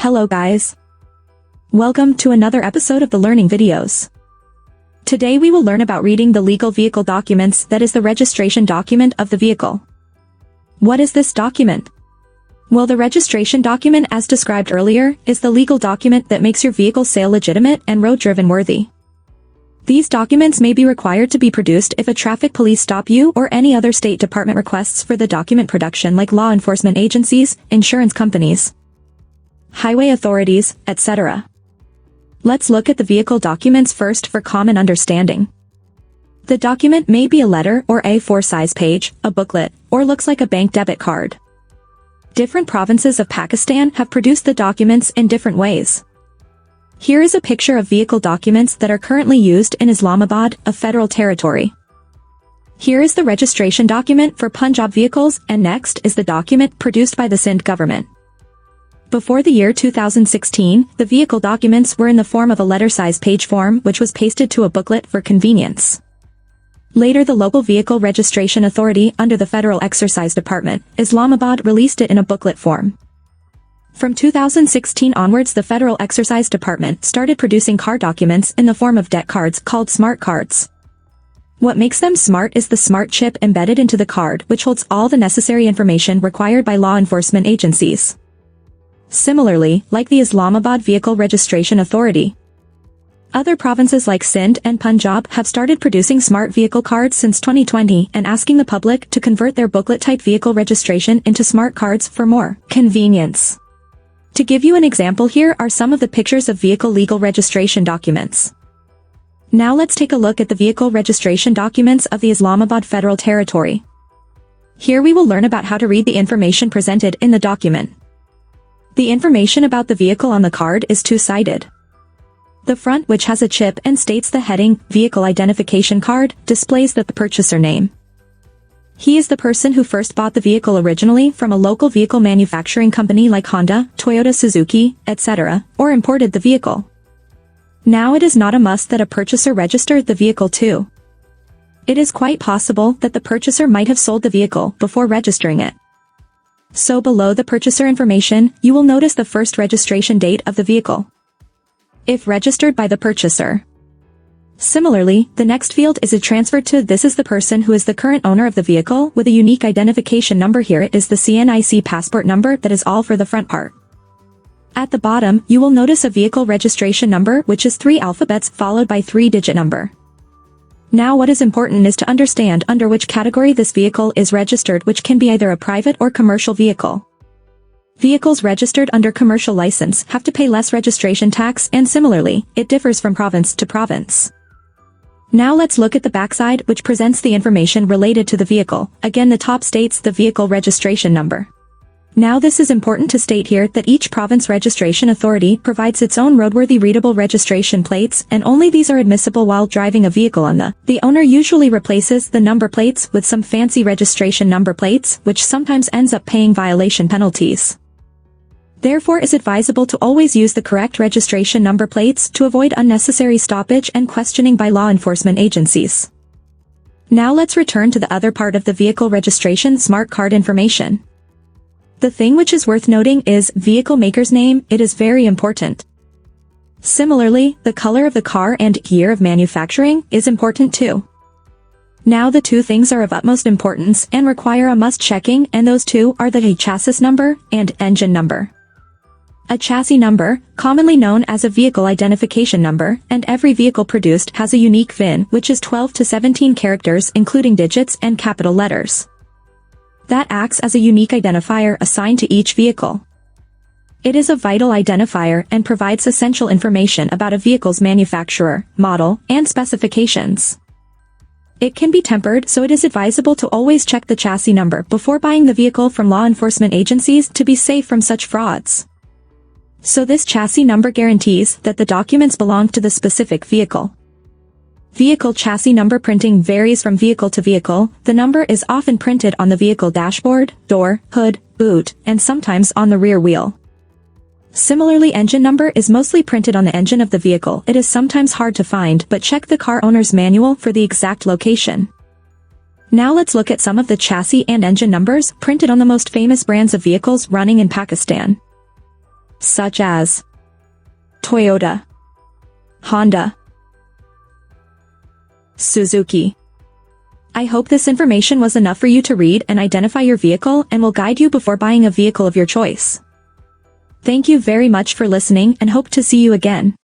Hello guys. Welcome to another episode of the learning videos. Today we will learn about reading the legal vehicle documents, that is the registration document of the vehicle. What is this document? Well, the registration document, as described earlier, is the legal document that makes your vehicle sale legitimate and road-driven worthy. These documents may be required to be produced if a traffic police stop you or any other state department requests for the document production, like law enforcement agencies, insurance companies, highway authorities, etc. Let's look at the vehicle documents first for common understanding. The document may be a letter or A4 size page, a booklet, or looks like a bank debit card. Different provinces of Pakistan have produced the documents in different ways. Here is a picture of vehicle documents that are currently used in Islamabad, a federal territory. Here is the registration document for Punjab vehicles, and next is the document produced by the Sindh government. Before the year 2016, the vehicle documents were in the form of a letter-size page form which was pasted to a booklet for convenience. Later, the local vehicle registration authority under the Federal Excise Department, Islamabad, released it in a booklet form. From 2016 onwards, the Federal Excise Department started producing car documents in the form of debt cards called smart cards. What makes them smart is the smart chip embedded into the card, which holds all the necessary information required by law enforcement agencies. Similarly, like the Islamabad Vehicle Registration Authority, other provinces like Sindh and Punjab have started producing smart vehicle cards since 2020 and asking the public to convert their booklet-type vehicle registration into smart cards for more convenience. To give you an example, here are some of the pictures of vehicle legal registration documents. Now let's take a look at the vehicle registration documents of the Islamabad Federal Territory. Here we will learn about how to read the information presented in the document. The information about the vehicle on the card is two-sided. The front, which has a chip and states the heading, Vehicle Identification Card, displays the purchaser name. He is the person who first bought the vehicle originally from a local vehicle manufacturing company like Honda, Toyota, Suzuki, etc., or imported the vehicle. Now it is not a must that a purchaser registered the vehicle too. It is quite possible that the purchaser might have sold the vehicle before registering it. So below the purchaser information, you will notice the first registration date of the vehicle, if registered by the purchaser. Similarly, the next field is transferred to. This is the person who is the current owner of the vehicle with a unique identification number. Here it is the CNIC passport number. That is all for the front part. At the bottom, you will notice a vehicle registration number, which is 3 alphabets followed by 3-digit number. Now what is important is to understand under which category this vehicle is registered, which can be either a private or commercial vehicle. Vehicles registered under commercial license have to pay less registration tax, and similarly, it differs from province to province. Now let's look at the backside, which presents the information related to the vehicle. Again, the top states the vehicle registration number. Now this is important to state here that each province registration authority provides its own roadworthy readable registration plates, and only these are admissible while driving a vehicle on the owner usually replaces the number plates with some fancy registration number plates, which sometimes ends up paying violation penalties. Therefore, it is advisable to always use the correct registration number plates to avoid unnecessary stoppage and questioning by law enforcement agencies. Now let's return to the other part of the vehicle registration smart card information. The thing which is worth noting is vehicle maker's name. It is very important. Similarly, the color of the car and year of manufacturing is important too. Now the two things are of utmost importance and require a must checking, and those two are the chassis number and engine number. A chassis number, commonly known as a vehicle identification number, and every vehicle produced has a unique VIN, which is 12 to 17 characters including digits and capital letters. That acts as a unique identifier assigned to each vehicle. It is a vital identifier and provides essential information about a vehicle's manufacturer, model, and specifications. It can be tempered, so it is advisable to always check the chassis number before buying the vehicle from law enforcement agencies to be safe from such frauds. So this chassis number guarantees that the documents belong to the specific vehicle. Vehicle chassis number printing varies from vehicle to vehicle. The number is often printed on the vehicle dashboard, door, hood, boot, and sometimes on the rear wheel. Similarly, engine number is mostly printed on the engine of the vehicle. It is sometimes hard to find, but check the car owner's manual for the exact location. Now let's look at some of the chassis and engine numbers printed on the most famous brands of vehicles running in Pakistan. such as Toyota, Honda, Suzuki. I hope this information was enough for you to read and identify your vehicle and will guide you before buying a vehicle of your choice. Thank you very much for listening and hope to see you again.